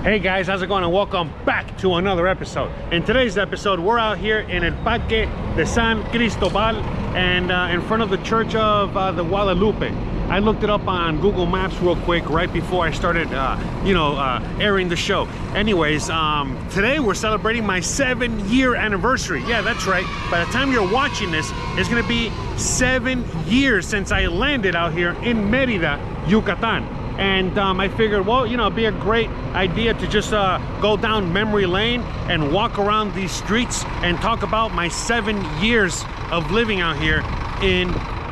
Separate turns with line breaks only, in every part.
Hey guys, how's it going? And welcome back to another episode. In today's episode, we're out here in El Parque de San Cristobal and in front of the Church of the Guadalupe. I looked it up on Google Maps real quick right before I started, airing the show. Anyways, today we're celebrating my 7-year anniversary. Yeah, that's right. By the time you're watching this, it's gonna be 7 years since I landed out here in Merida, Yucatan. And I figured, well, it'd be a great idea to just go down memory lane and walk around these streets and talk about my 7 years of living out here in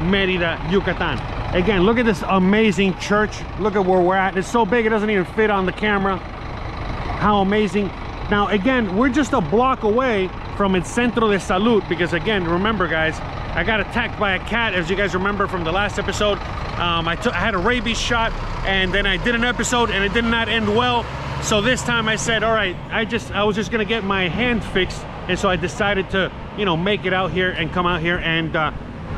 Merida, Yucatan. Again, look at this amazing church. Look at where we're at. It's so big it doesn't even fit on the camera. How amazing. Now, again, we're just a block away from its Centro de Salud because, again, remember, guys, I got attacked by a cat, as you guys remember from the last episode. I had a rabies shot, and then I did an episode, and it did not end well. So this time I said, all right, I was just gonna get my hand fixed, and so I decided to, make it out here and come out here and,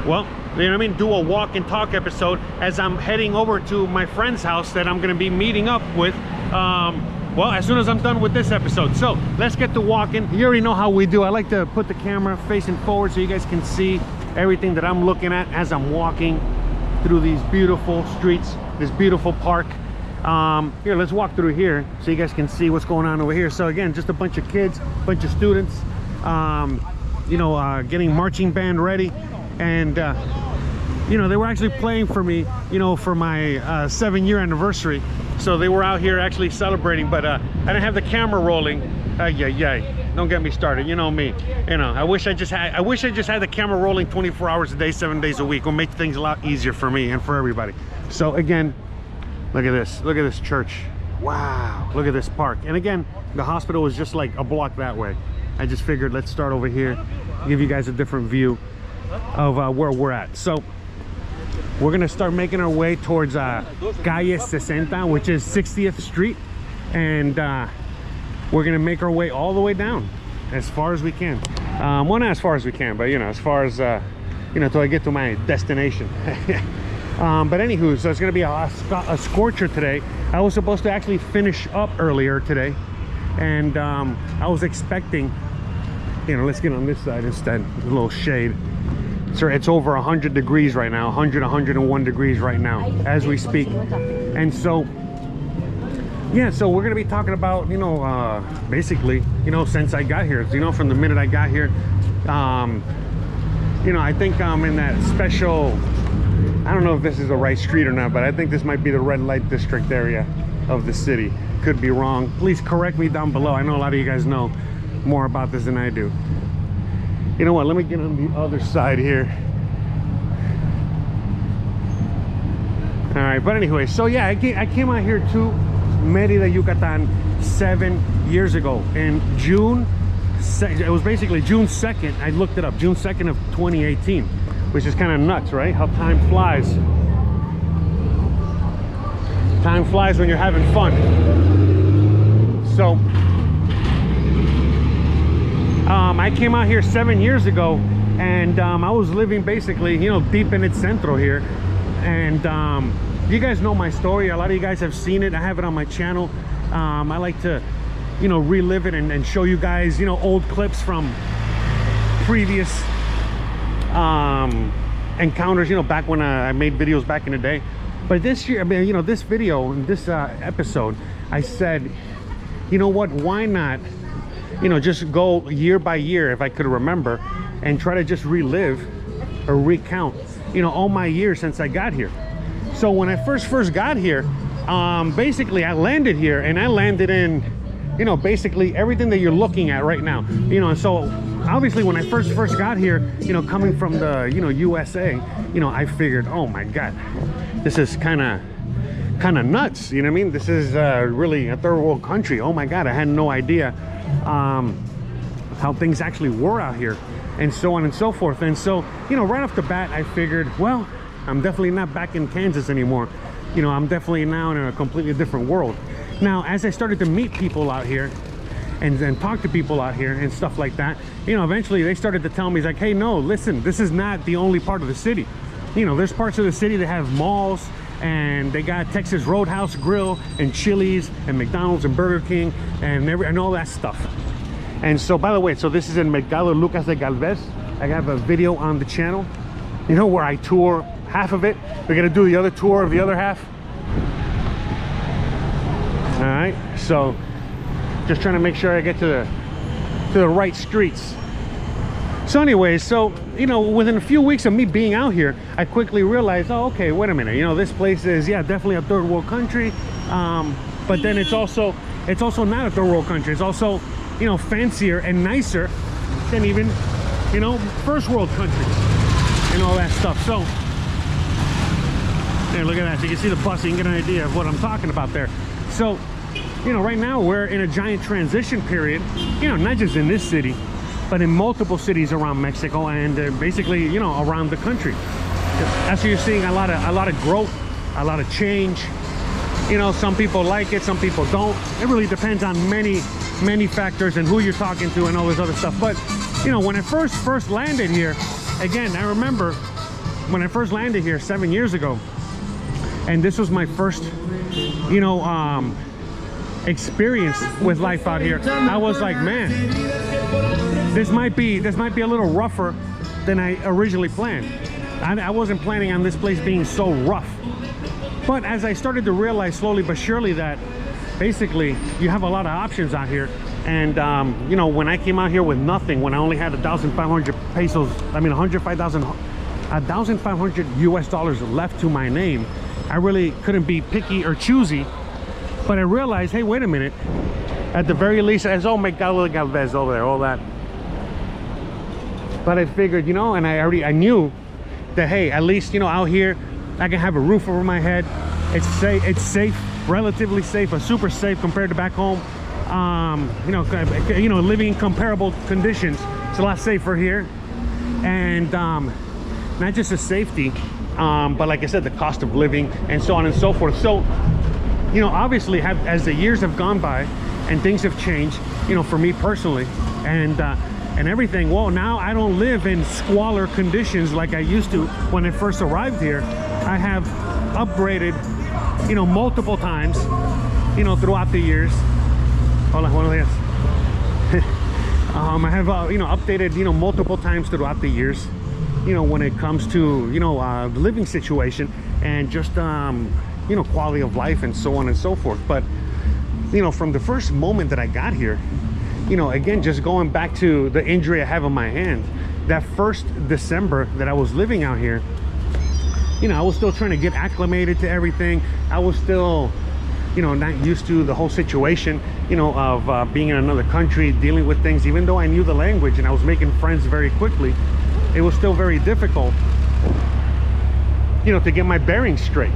well, do a walk and talk episode as I'm heading over to my friend's house that I'm gonna be meeting up with. Well, as soon as I'm done with this episode. So let's get to walking. You already know how we do. I like to put the camera facing forward so you guys can see everything that I'm looking at as I'm walking through these beautiful streets, this beautiful park. Here, let's walk through here so you guys can see what's going on over here. So again, just a bunch of kids, bunch of students, getting marching band ready. And they were actually playing for me, for my 7-year anniversary. So they were out here actually celebrating, but I didn't have the camera rolling. Don't get me started. You know me. I wish I just had the camera rolling 24 hours a day, 7 days a week. Will make things a lot easier for me and for everybody. So again, look at this. Look at this church. Wow. Look at this park. And again, the hospital is just like a block that way. I just figured let's start over here, give you guys a different view of where we're at. So we're gonna start making our way towards Calle 60, which is 60th Street, and we're gonna make our way all the way down as far as we can. Well, not as far as we can, but as far as till I get to my destination. But anywho, so it's gonna be a scorcher today. I was supposed to actually finish up earlier today, and I was expecting, let's get on this side instead, a little shade. So it's over 100 degrees right now, 101 degrees right now as we speak. And so yeah, so we're gonna be talking about basically since I got here, from the minute I got here. I think I'm in that special, I don't know if this is the right street or not, but I think this might be the red light district area of the city. Could be wrong. Please correct me down below. I know a lot of you guys know more about this than I do. You know what, let me get on the other side here. All right, but anyway, so yeah, I came out here to Merida, Yucatan 7 years ago in June. It was basically June 2nd. I looked it up, June 2nd of 2018, which is kind of nuts, right? How time flies. Time flies when you're having fun. So I came out here 7 years ago, and I was living basically, deep in its centro here. And you guys know my story. A lot of you guys have seen it. I have it on my channel. I like to, relive it and show you guys, old clips from previous encounters, back when I made videos back in the day. But this year, this video, this episode, I said, what, why not just go year by year, if I could remember, and try to just relive or recount all my years since I got here. So when I first got here, basically I landed here, and I landed in basically everything that you're looking at right now. And so obviously when I first got here, coming from the USA, I figured, oh my god, this is kind of nuts. This is really a third world country. Oh my god, I had no idea how things actually were out here, and so on and so forth. And so right off the bat I figured, well, I'm definitely not back in Kansas anymore. I'm definitely now in a completely different world. Now, as I started to meet people out here and then talk to people out here and stuff like that, eventually they started to tell me, like, hey, no, listen, this is not the only part of the city. There's parts of the city that have malls, and they got Texas Roadhouse Grill and Chili's and McDonald's and Burger King and all that stuff. And so, by the way, so this is in Mercado Lucas de Galvez. I have a video on the channel, you know, where I tour half of it. We're gonna do the other tour of the other half. All right, so just trying to make sure I get to the right streets. So anyways, so, you know, within a few weeks of me being out here, I quickly realized, oh, okay, wait a minute, you know, this place is, yeah, definitely a third world country, but then it's also not a third world country. It's also, you know, fancier and nicer than even, you know, first world countries and all that stuff. So, yeah, look at that. So you can see the bus, you can get an idea of what I'm talking about there. So, you know, right now we're in a giant transition period, you know, not just in this city, but in multiple cities around Mexico and basically, you know, around the country. That's where you're seeing a lot of growth, a lot of change. You know, some people like it, some people don't. It really depends on many factors and who you're talking to and all this other stuff. But, you know, when I first landed here, again, I remember when I first landed here 7 years ago, and this was my first, you know, experience with life out here. I was like, man, this might be a little rougher than I originally planned. I wasn't planning on this place being so rough. But as I started to realize slowly but surely that basically you have a lot of options out here. And you know, when I came out here with nothing, when I only had 1,500 pesos, I mean 1,500 US dollars left to my name, I really couldn't be picky or choosy. But I realized, hey, wait a minute, at the very least, as all Mercado de Galvez over there, all that. But I figured, you know, and I knew that, hey, at least, you know, out here I can have a roof over my head. It's safe, relatively safe, but super safe compared to back home. You know, living in comparable conditions, it's a lot safer here. And not just the safety, but like I said, the cost of living and so on and so forth. So, you know, obviously, as the years have gone by and things have changed, you know, for me personally and everything, well, now I don't live in squalor conditions like I used to when I first arrived here. I have upgraded, you know, multiple times, you know, throughout the years. Hola, buenos días. I have, you know, updated, you know, multiple times throughout the years, you know, when it comes to, you know, the living situation and just, you know, quality of life and so on and so forth. But, you know, from the first moment that I got here, you know, again, just going back to the injury I have on my hand, that first December that I was living out here, you know, I was still trying to get acclimated to everything. I was still, you know, not used to the whole situation, you know, of being in another country, dealing with things. Even though I knew the language and I was making friends very quickly, it was still very difficult, you know, to get my bearings straight.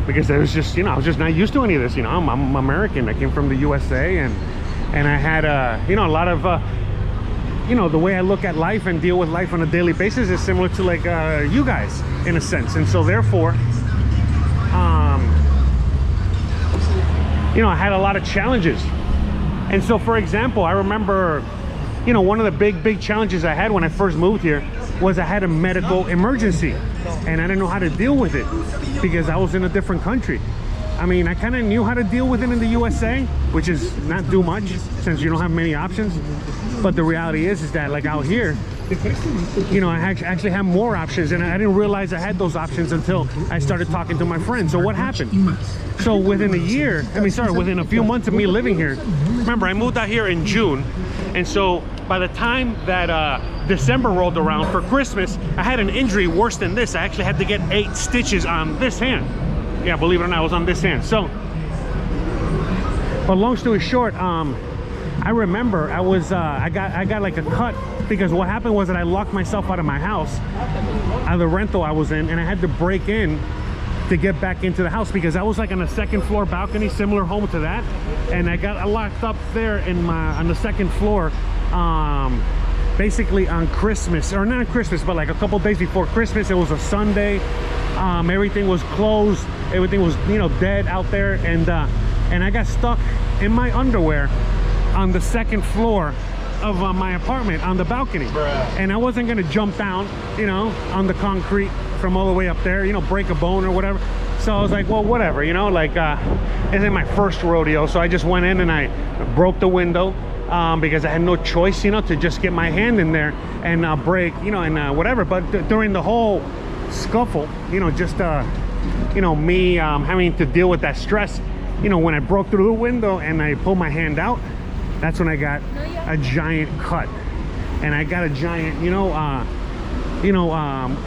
Because I was just, you know, I was just not used to any of this. You know, I'm American. I came from the USA, and I had you know, a lot of you know, the way I look at life and deal with life on a daily basis is similar to like you guys in a sense. And so therefore, you know, I had a lot of challenges. And so, for example, I remember, you know, one of the big challenges I had when I first moved here was I had a medical emergency and I didn't know how to deal with it because I was in a different country. I mean, I kind of knew how to deal with it in the USA, which is not do much since you don't have many options. But the reality is that like out here, you know, I actually have more options, and I didn't realize I had those options until I started talking to my friends. So what happened? So within a year, within a few months of me living here, remember I moved out here in June, and so by the time that December rolled around for Christmas, I had an injury worse than this. I actually had to get 8 stitches on this hand. Yeah, believe it or not, I was on this hand. So, but long story short, I remember I got like a cut because what happened was that I locked myself out of my house, out of the rental I was in, and I had to break in to get back into the house because I was like on a 2nd floor balcony, similar home to that, and I got locked up there on the 2nd floor, basically on Christmas, or not Christmas, but like a couple days before Christmas. It was a Sunday. Everything was closed. Everything was, you know, dead out there, and I got stuck in my underwear on the 2nd floor of my apartment on the balcony. Bruh. And I wasn't gonna jump down, you know, on the concrete from all the way up there, you know, break a bone or whatever. So I was like, well, whatever, you know, like this ain't my first rodeo. So I just went in and I broke the window because I had no choice, you know, to just get my hand in there and break, you know, and whatever. But during the whole scuffle, you know, just you know, me having to deal with that stress, you know, when I broke through the window and I pulled my hand out, that's when I got a giant cut. And I got a giant,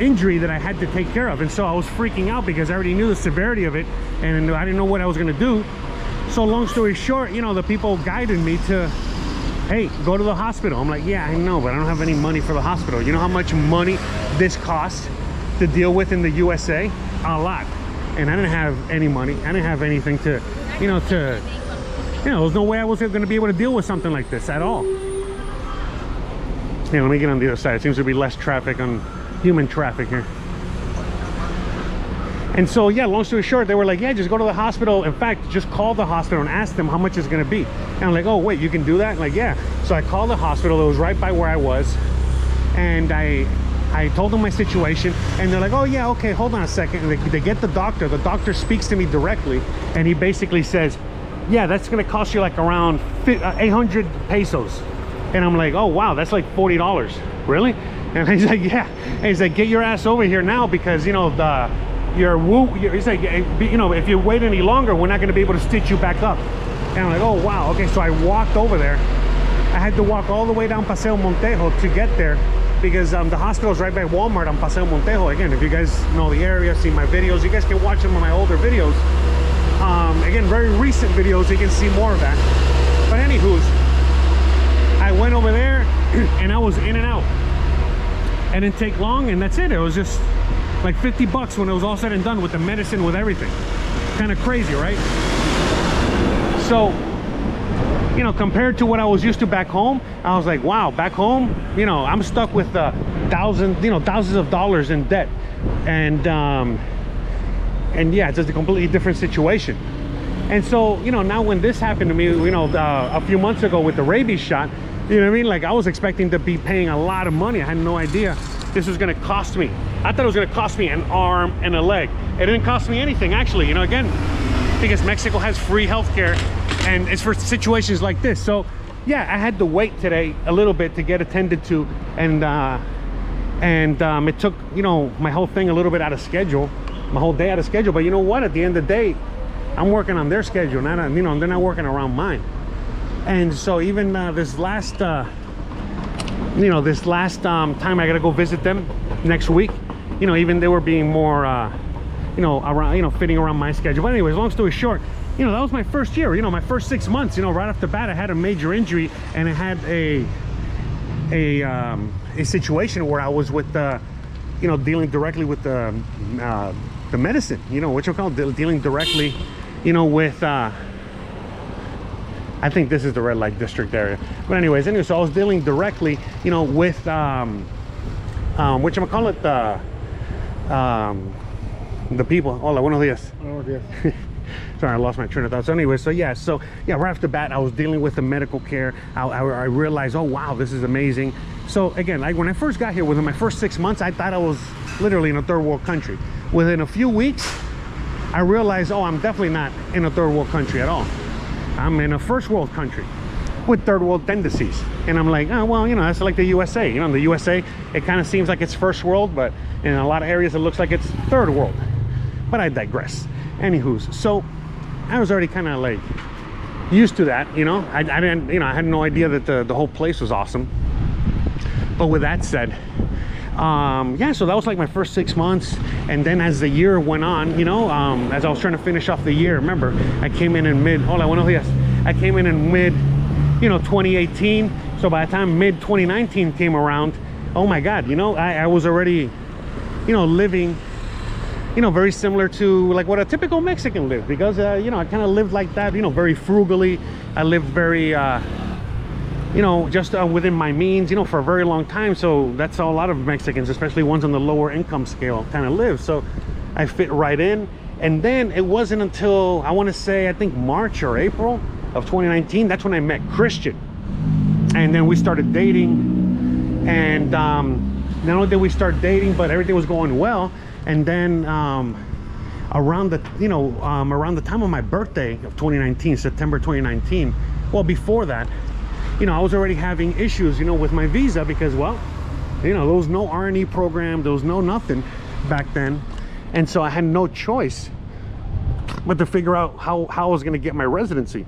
injury that I had to take care of. And so I was freaking out because I already knew the severity of it and I didn't know what I was gonna do. So long story short, you know, the people guided me to, hey, go to the hospital. I'm like, yeah, I know, but I don't have any money for the hospital. You know how much money this costs to deal with in the USA? A lot. And I didn't have any money. I didn't have anything to, there was no way I was gonna be able to deal with something like this at all. Yeah, let me get on the other side. It seems to be less traffic on human traffic here. And so, yeah, long story short, they were like, yeah, just go to the hospital. In fact, just call the hospital and ask them how much it's gonna be. And I'm like, oh, wait, you can do that? I'm like, yeah. So I called the hospital. It was right by where I was. And I told them my situation. And they're like, oh, yeah, okay, hold on a second. And they get the doctor. The doctor speaks to me directly. And he basically says, yeah, that's gonna cost you like around 800 pesos. And I'm like, oh, wow, that's like $40. Really? And he's like, yeah. And he's like, get your ass over here now because, you know, he's like, you know, if you wait any longer, we're not going to be able to stitch you back up. And I'm like, oh, wow. Okay, so I walked over there. I had to walk all the way down Paseo Montejo to get there because the hospital is right by Walmart on Paseo Montejo. Again, if you guys know the area, see my videos, you guys can watch them on my older videos. Again, very recent videos, you can see more of that. But anywho's, I went over there and I was in and out. I didn't take long and that's it. It was just like 50 bucks when it was all said and done with the medicine, with everything. Kind of crazy, right? So, you know, compared to what I was used to back home, I was like, wow, back home, you know, I'm stuck with thousands of dollars in debt. And yeah, it's just a completely different situation. And so, you know, now when this happened to me, you know, a few months ago with the rabies shot, you know what I mean? Like I was expecting to be paying a lot of money. I had no idea this was gonna cost me. I thought it was gonna cost me an arm and a leg. It didn't cost me anything, actually, you know, again, because Mexico has free healthcare and it's for situations like this. So yeah, I had to wait today a little bit to get attended to, and it took, you know, my whole thing a little bit out of schedule, my whole day out of schedule. But you know what, at the end of the day, I'm working on their schedule, not, you know, they're not working around mine. And so even this last time I gotta go visit them next week, you know, even they were being more, fitting around my schedule. But anyways, long story short, you know, that was my first year, you know, my first 6 months, you know, right off the bat, I had a major injury and I had a situation where I was with, dealing directly with the medicine, you know, what you call dealing directly, you know, with, I think this is the red light district area. But anyways, so I was dealing directly, you know, with whatchamacallit, the people. Hola, buenos días.
Buenos días.
Sorry, I lost my train of thought. So anyway, yeah, right off the bat, I was dealing with the medical care. I realized, oh wow, this is amazing. So again, like when I first got here, within my first 6 months, I thought I was literally in a third world country. Within a few weeks, I realized, oh, I'm definitely not in a third world country at all. I'm in a first world country with third world tendencies. And I'm like, oh, well, you know, that's like the USA. You know, in the USA, it kind of seems like it's first world, but in a lot of areas, it looks like it's third world. But I digress. Anywho's, so I was already kind of like used to that, you know. I didn't, you know, I had no idea that the whole place was awesome. But with that said, yeah, so that was like my first 6 months. And then as the year went on, you know, as I was trying to finish off the year, remember, I came in mid, hola, buenos días. I came in mid, you know, 2018. So by the time mid 2019 came around, oh my God, you know, I was already, you know, living, you know, very similar to like what a typical Mexican lives, because, you know, I kind of lived like that, you know, very frugally. I lived very, you know, just within my means, you know, for a very long time. So that's how a lot of Mexicans, especially ones on the lower income scale, kind of live. So I fit right in. And then it wasn't until, I want to say, I think March or April of 2019, that's when I met Christian. And then we started dating. And not only did we start dating, but everything was going well. And then around the around the time of my birthday of 2019, September 2019, well, before that, I was already having issues, with my visa, because, well, there was no R&E program, there was no nothing back then. And so I had no choice but to figure out how I was going to get my residency.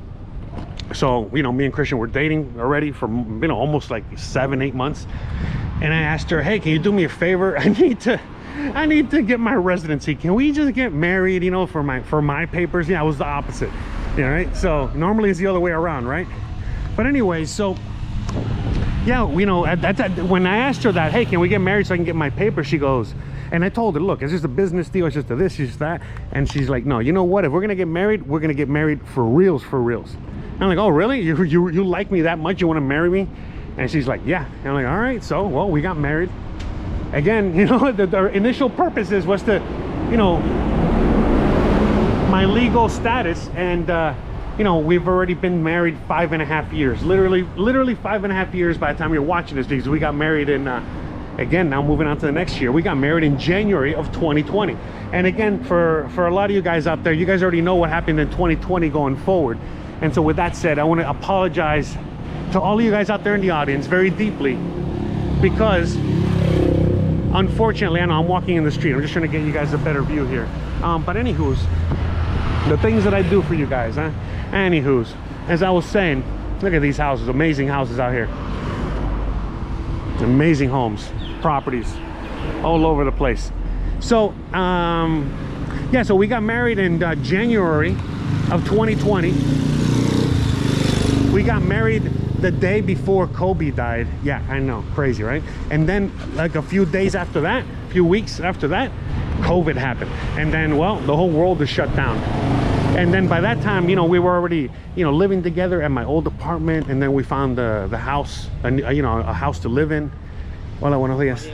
So, me and Christian were dating already for, almost like 7-8 months. And I asked her, hey, can you do me a favor? I need to get my residency. Can we just get married, for my papers? Yeah, I was the opposite. Yeah, right? So normally it's the other way around, right? But anyway, so yeah, when I asked her that, hey, can we get married so I can get my papers? She goes, and I told her, look, it's just a business deal, it's just a this, it's just that. And she's like, no, you know what? If we're gonna get married, we're gonna get married for reals, for reals. And I'm like, oh, really? You like me that much? You want to marry me? And she's like, yeah. And I'm like, all right. So, well, we got married. Again, the initial purposes was to, my legal status. And, we've already been married 5.5 years. Literally 5.5 years by the time you're watching this, because we got married in, again, now moving on to the next year. We got married in January of 2020. And again, for a lot of you guys out there, you guys already know what happened in 2020 going forward. And so with that said, I want to apologize to all of you guys out there in the audience very deeply, because unfortunately, I know I'm walking in the street, I'm just trying to get you guys a better view here, but anywho's, the things that I do for you guys, anywho's, as I was saying, look at these houses, amazing houses out here, amazing homes, properties all over the place. So yeah, so we got married in January of 2020. We got married the day before Kobe died. Yeah, I know, crazy, right? And then like a few days after that, a few weeks after that, COVID happened. And then, well, the whole world is shut down. And then by that time, we were already, living together at my old apartment. And then we found the house, a house to live in. Hola, buenos días.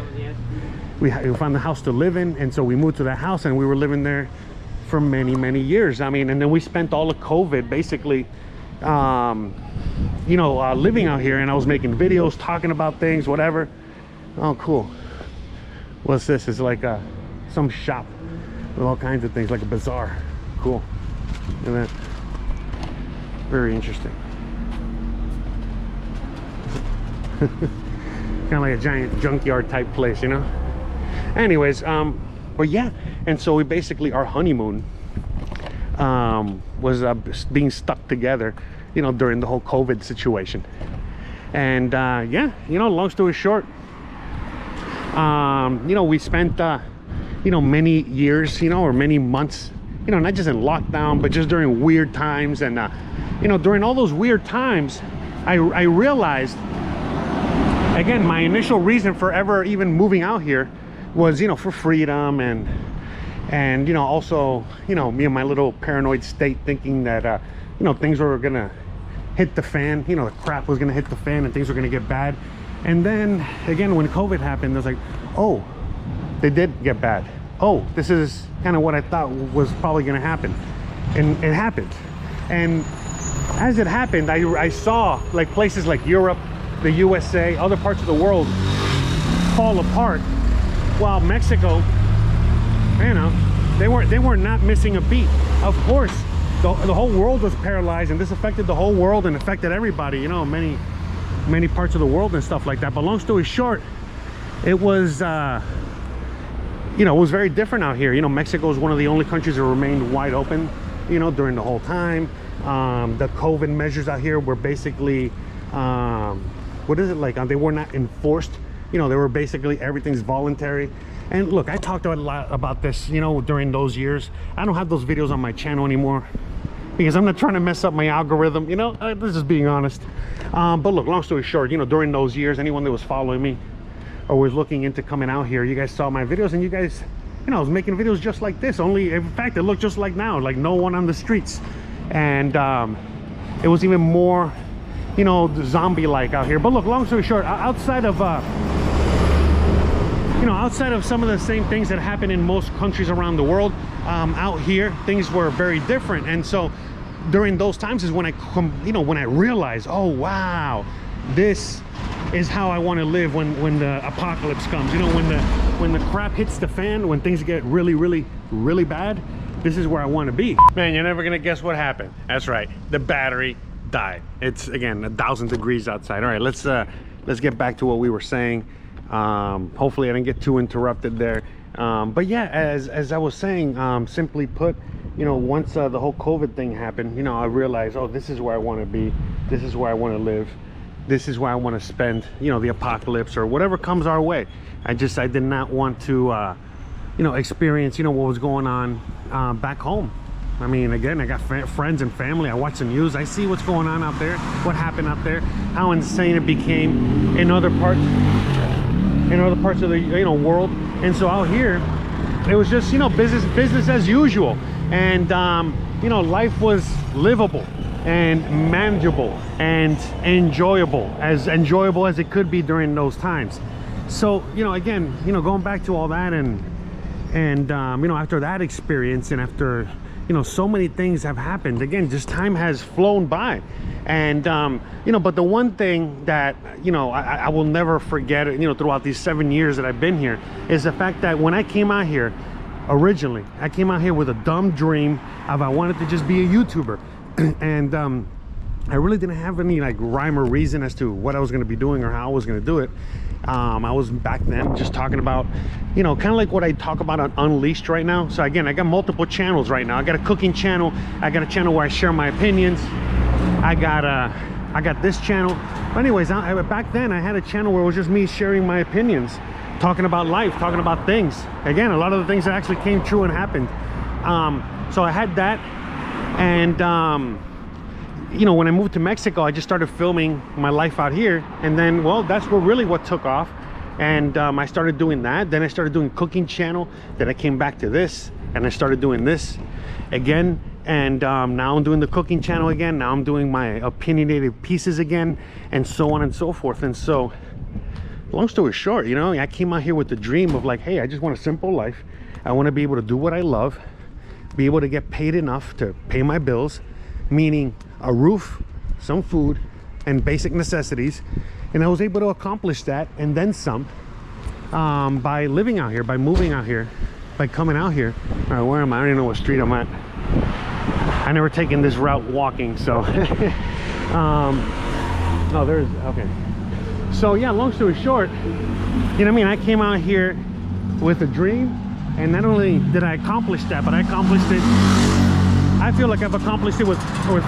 We found the house to live in. And so we moved to that house, and we were living there for many years. I mean, and then we spent all of COVID basically living out here, and I was making videos talking about things, whatever. Oh, cool. What's this? It's like some shop with all kinds of things, like a bazaar. Cool. Look at that. Very interesting. Kind of like a giant junkyard type place, anyways. But yeah, and so we basically, our honeymoon was being stuck together, during the whole COVID situation. And yeah, long story short, we spent many years, or many months, not just in lockdown, but just during weird times. And during all those weird times, I realized, again, my initial reason for ever even moving out here was, for freedom, and also, me and my little paranoid state, thinking that things were gonna hit the fan, the crap was gonna hit the fan and things were gonna get bad. And then again, when COVID happened, I was like, oh, they did get bad. Oh, this is kind of what I thought was probably gonna happen. And it happened. And as it happened, I saw like places like Europe, the USA, other parts of the world fall apart, while Mexico, they were not missing a beat. Of course, the whole world was paralyzed, and this affected the whole world and affected everybody, many parts of the world and stuff like that. But long story short, it was it was very different out here. Mexico is one of the only countries that remained wide open, during the whole time. The COVID measures out here were basically what is it like, they were not enforced. They were basically, everything's voluntary. And look, I talked a lot about this, during those years. I don't have those videos on my channel anymore because I'm not trying to mess up my algorithm, this is being honest. But look, long story short, during those years, anyone that was following me or was looking into coming out here, you guys saw my videos, and you guys, I was making videos just like this, only in fact it looked just like now, like no one on the streets. And it was even more, zombie like out here. But look, long story short, outside of outside of some of the same things that happen in most countries around the world, out here things were very different. And so during those times is when I realized, oh wow, this is how I want to live when the apocalypse comes. You know, when the crap hits the fan, when things get really bad, this is where I want to be. Man, you're never gonna guess what happened. That's right, the battery died. It's again 1,000 degrees outside. All right, let's get back to what we were saying. Hopefully I didn't get too interrupted there. But yeah, as I was saying, simply put, you know, once the whole COVID thing happened, you know, I realized, oh, this is where I want to be. This is where I want to live. This is where I want to spend, you know, the apocalypse or whatever comes our way. I did not want to, you know, experience, you know, what was going on back home. I mean, again, I got friends and family. I watch the news. I see what's going on out there, what happened out there, how insane it became in other parts of the, you know, world. And so out here, it was just, you know, business as usual. And you know, life was livable and manageable and enjoyable as it could be during those times. So, you know, again, you know, going back to all that and you know, after that experience and after, you know, so many things have happened, again, just time has flown by. And you know, but the one thing that, you know, I will never forget, you know, throughout these 7 years that I've been here, is the fact that when I came out here originally, I came out here with a dumb dream of I wanted to just be a YouTuber. And I really didn't have any like rhyme or reason as to what I was going to be doing or how I was going to do it. I was back then just talking about, you know, kind of like what I talk about on Unleashed right now. So again, I got multiple channels right now. I got a cooking channel, I got a channel where I share my opinions, I got this channel. But anyways, back then I had a channel where it was just me sharing my opinions, talking about life, talking about things. Again, a lot of the things that actually came true and happened. So I had that. And you know, when I moved to Mexico, I just started filming my life out here. And then, well, that's what took off. And I started doing that. Then I started doing cooking channel. Then I came back to this and I started doing this again. And now I'm doing the cooking channel again. Now I'm doing my opinionated pieces again, and so on and so forth. And so, long story short, you know, I came out here with the dream of like, hey, I just want a simple life. I want to be able to do what I love, be able to get paid enough to pay my bills, meaning a roof, some food, and basic necessities. And I was able to accomplish that and then some by living out here, by moving out here, by coming out here. All right, where am I? I don't even know what street I'm at. I never taken this route walking, so oh, there's, okay. So yeah, long story short, you know what I mean, I came out here with a dream, and not only did I accomplish that, but I accomplished it, I feel like I've accomplished it with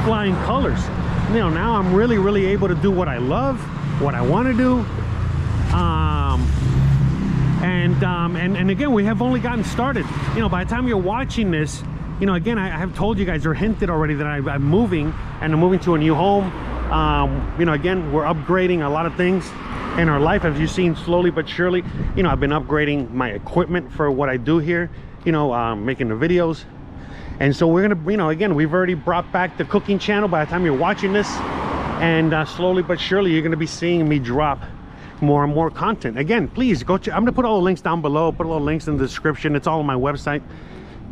flying colors. You know, now I'm really able to do what I love, what I want to do. And again, we have only gotten started. You know, by the time you're watching this, you know, again, I have told you guys or hinted already that I'm moving, and I'm moving to a new home. You know, again, we're upgrading a lot of things in our life, as you've seen, slowly but surely. You know, I've been upgrading my equipment for what I do here, you know, making the videos. And so we're gonna, you know, again, we've already brought back the cooking channel by the time you're watching this, and slowly but surely you're gonna be seeing me drop more and more content. Again, please go check. I'm gonna put all the links down below, put all the links in the description. It's all on my website.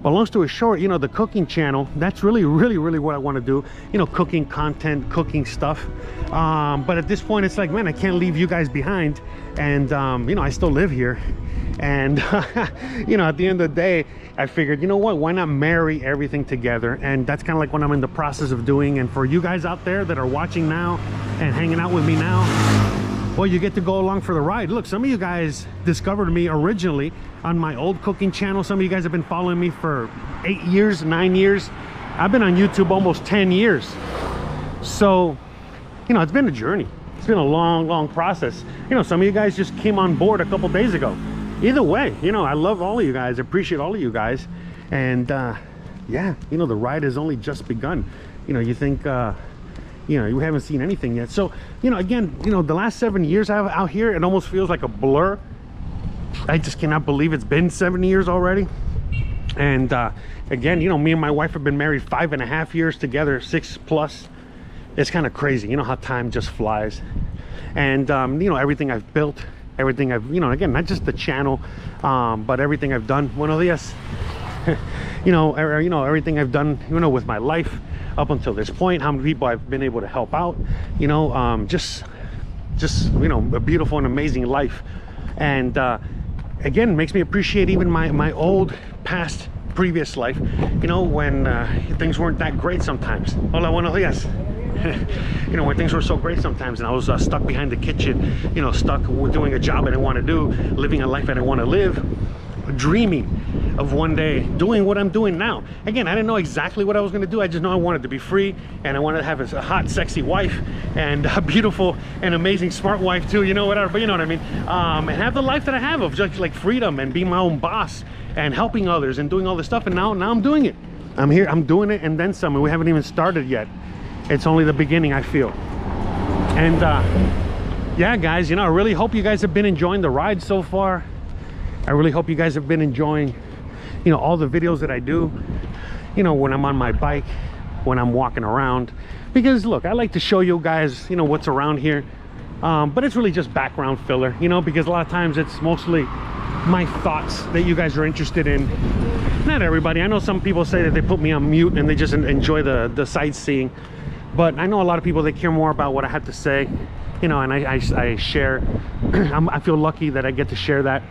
But long story short, you know, the cooking channel, that's really what I want to do. You know, cooking content, cooking stuff. But at this point, it's like, man, I can't leave you guys behind. And you know, I still live here. And you know, at the end of the day, I figured, you know what, why not marry everything together? And that's kind of like what I'm in the process of doing. And for you guys out there that are watching now and hanging out with me now, well, you get to go along for the ride. Look, some of you guys discovered me originally on my old cooking channel. Some of you guys have been following me for 8 years, 9 years. I've been on YouTube almost 10 years. So, you know, it's been a journey. It's been a long process. You know, some of you guys just came on board a couple days ago. Either way, you know, I love all of you guys. I appreciate all of you guys. And yeah, you know, the ride has only just begun. You know, you think, you know, you haven't seen anything yet. So, you know, again, you know, the last 7 years out here, it almost feels like a blur. I just cannot believe it's been 7 years already. And again, you know, me and my wife have been married 5.5 years together, 6+. It's kind of crazy, you know, how time just flies. And you know, everything I've built, everything I've, you know, again, not just the channel, but everything I've done, buenos dias. You know, everything I've done, you know, with my life up until this point, how many people I've been able to help out, you know, just just, you know, a beautiful and amazing life. And again, makes me appreciate even my old past previous life, you know, when things weren't that great sometimes. Hola, buenos dias. You know, when things were so great sometimes, and I was stuck behind the kitchen, you know, stuck doing a job I didn't want to do, living a life I didn't want to live, dreaming of one day doing what I'm doing now. Again, I didn't know exactly what I was going to do. I just know I wanted to be free, and I wanted to have a hot, sexy wife, and a beautiful and amazing smart wife too, you know, whatever, but you know what I mean, and have the life that I have of just like freedom and being my own boss and helping others and doing all this stuff. And now I'm doing it. I'm here, I'm doing it, and then some, and we haven't even started yet. It's only the beginning, I feel. And yeah, guys, you know, I really hope you guys have been enjoying the ride so far. I really hope you guys have been enjoying, you know, all the videos that I do, you know, when I'm on my bike, when I'm walking around. Because look, I like to show you guys, you know, what's around here, but it's really just background filler, you know, because a lot of times it's mostly my thoughts that you guys are interested in. Not everybody. I know some people say that they put me on mute and they just enjoy the sightseeing, but I know a lot of people that care more about what I have to say, you know, and I share. I feel lucky that I get to share that.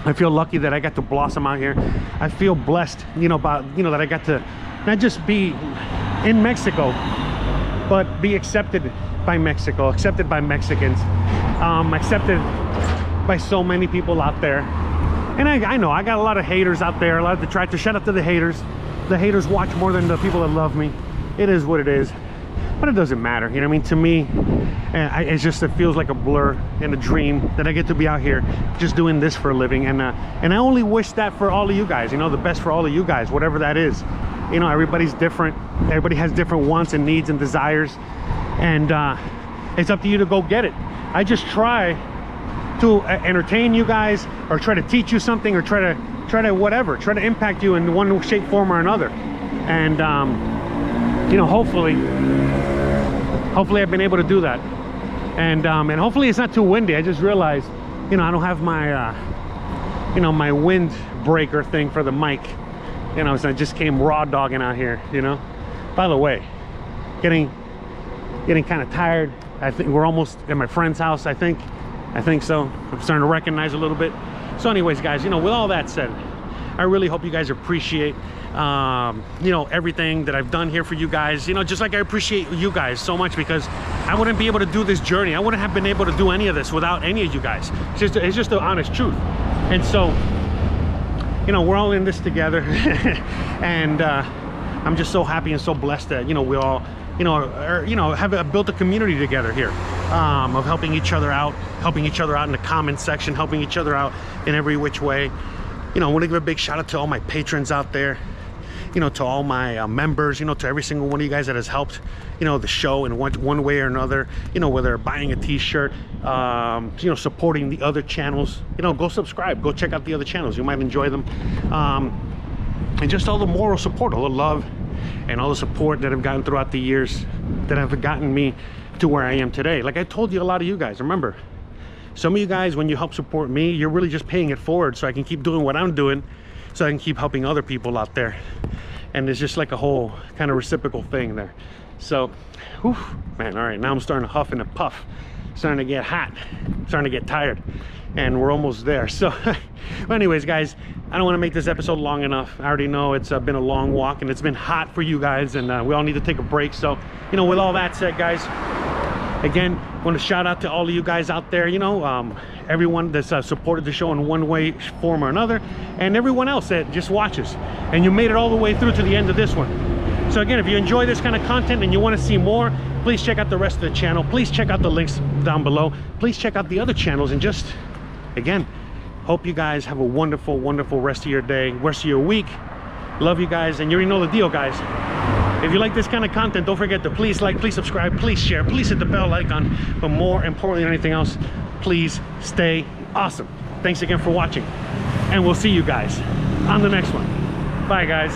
I feel lucky that I got to blossom out here. I feel blessed, you know, about, you know, that I got to not just be in Mexico, but be accepted by Mexico, accepted by Mexicans, accepted by so many people out there. And I know I got a lot of haters out there, a lot of detractors. Shout out to the haters. The haters watch more than the people that love me. It is what it is, but it doesn't matter, you know what I mean? To me, it's just, it feels like a blur and a dream that I get to be out here just doing this for a living. And I only wish that for all of you guys, you know, the best for all of you guys, whatever that is. You know, everybody's different. Everybody has different wants and needs and desires, and it's up to you to go get it. I just try to entertain you guys, or try to teach you something, or try to whatever, try to impact you in one shape, form, or another. And you know, hopefully I've been able to do that. And hopefully it's not too windy. I just realized, you know, I don't have my you know, my wind breaker thing for the mic, you know, so I just came raw dogging out here, you know. By the way, getting kind of tired. I think we're almost at my friend's house. I think so. I'm starting to recognize a little bit. So anyways, guys, you know, with all that said, I really hope you guys appreciate you know, everything that I've done here for you guys, you know, just like I appreciate you guys so much, because I wouldn't be able to do this journey. I wouldn't have been able to do any of this without any of you guys. It's just the honest truth. And so, you know, we're all in this together. And I'm just so happy and so blessed that, you know, we all, you know, have built a community together here, of helping each other out in the comment section, helping each other out in every which way. You know, I want to give a big shout out to all my patrons out there, you know, to all my members, you know, to every single one of you guys that has helped, you know, the show in one way or another, you know, whether buying a t-shirt, you know, supporting the other channels, you know, go subscribe, go check out the other channels, you might enjoy them, and just all the moral support, all the love and all the support that I've gotten throughout the years that have gotten me to where I am today. Like I told you, a lot of you guys, remember, some of you guys, when you help support me, you're really just paying it forward so I can keep doing what I'm doing, so I can keep helping other people out there. And it's just like a whole kind of reciprocal thing there. So, whew, man, all right, now I'm starting to huff and a puff, starting to get hot, starting to get tired, and we're almost there. So, well, anyways, guys, I don't want to make this episode long enough. I already know it's been a long walk, and it's been hot for you guys, and we all need to take a break. So, you know, with all that said, guys, again, I want to shout out to all of you guys out there, you know, everyone that's supported the show in one way, form, or another, and everyone else that just watches, and you made it all the way through to the end of this one. So again, if you enjoy this kind of content and you want to see more, please check out the rest of the channel. Please check out the links down below. Please check out the other channels, and just, again, hope you guys have a wonderful, wonderful rest of your day, rest of your week. Love you guys, and you already know the deal, guys. If you like this kind of content, don't forget to please like, please subscribe, please share, please hit the bell icon. But more importantly than anything else, please stay awesome. Thanks again for watching, and we'll see you guys on the next one. Bye, guys.